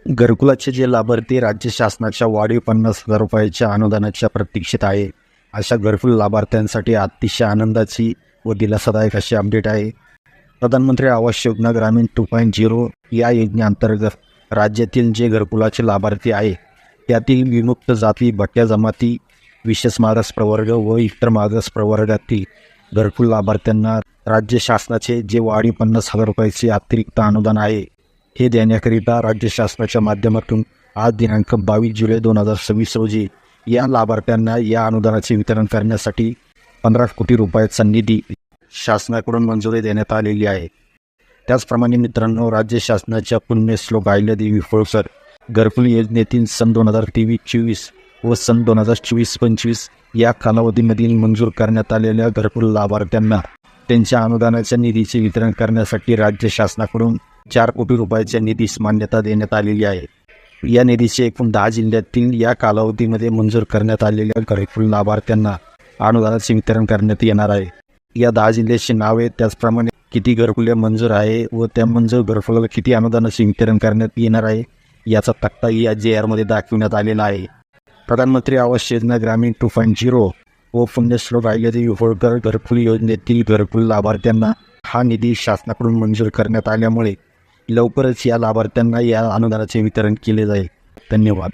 घरकुलाचे जे लाभार्थी राज्य शासनाच्या वाढीव 50,000 रुपयाच्या अनुदानाच्या प्रतीक्षेत आहे, अशा घरकुल लाभार्थ्यांसाठी अतिशय आनंदाची व दिलासादायक अशी अपडेट आहे. प्रधानमंत्री आवास योजना ग्रामीण 2.0 या योजनेअंतर्गत राज्यातील जे घरकुलाचे लाभार्थी आहे, त्यातील विमुक्त जाती, भटक्या जमाती, विशेष मागास प्रवर्ग व इतर मागास प्रवर्गातील घरकुल लाभार्थ्यांना राज्य शासनाचे जे वाढीव 50,000 रुपयाचे अतिरिक्त अनुदान आहे, हे देण्याकरिता राज्य शासनाच्या माध्यमातून आज दिनांक 22 जुलै 2026 रोजी या लाभार्थ्यांना या अनुदानाचे वितरण करण्यासाठी 15 कोटी रुपयाचा निधी शासनाकडून मंजुरी देण्यात आलेली आहे. त्याचप्रमाणे मित्रांनो, राज्य शासनाच्या पुण्यश्लोक अहिल्यादेवी होळकर घरकुल योजनेतील सन 2023-24 व सन 2024-25 या कालावधीमधील मंजूर करण्यात आलेल्या घरकुल लाभार्थ्यांना त्यांच्या अनुदानाच्या निधीचे वितरण करण्यासाठी राज्य शासनाकडून 4 कोटी रुपयाच्या निधीस मान्यता देण्यात आलेली आहे. या निधीचे एकूण 10 जिल्ह्यातील या कालावधीमध्ये मंजूर करण्यात आलेल्या घरकुल लाभार्थ्यांना अनुदानाचे वितरण करण्यात येणार आहे. या 10 जिल्ह्याची नावे, त्याचप्रमाणे किती घरकुले मंजूर आहे व त्या मंजूर घरकुलाला किती अनुदानाचे वितरण करण्यात येणार आहे, याचा तक्ता या JR मध्ये दाखविण्यात आलेला आहे. प्रधानमंत्री आवास योजना ग्रामीण 2.0 व पुण्यश्लोक अहिल्यादेवी होळकर घरकुल योजनेतील घरकुल लाभार्थ्यांना हा निधी शासनाकडून मंजूर करण्यात आल्यामुळे लवकरच या लाभार्थ्यांना या अनुदानाचे वितरण केले जाईल. धन्यवाद.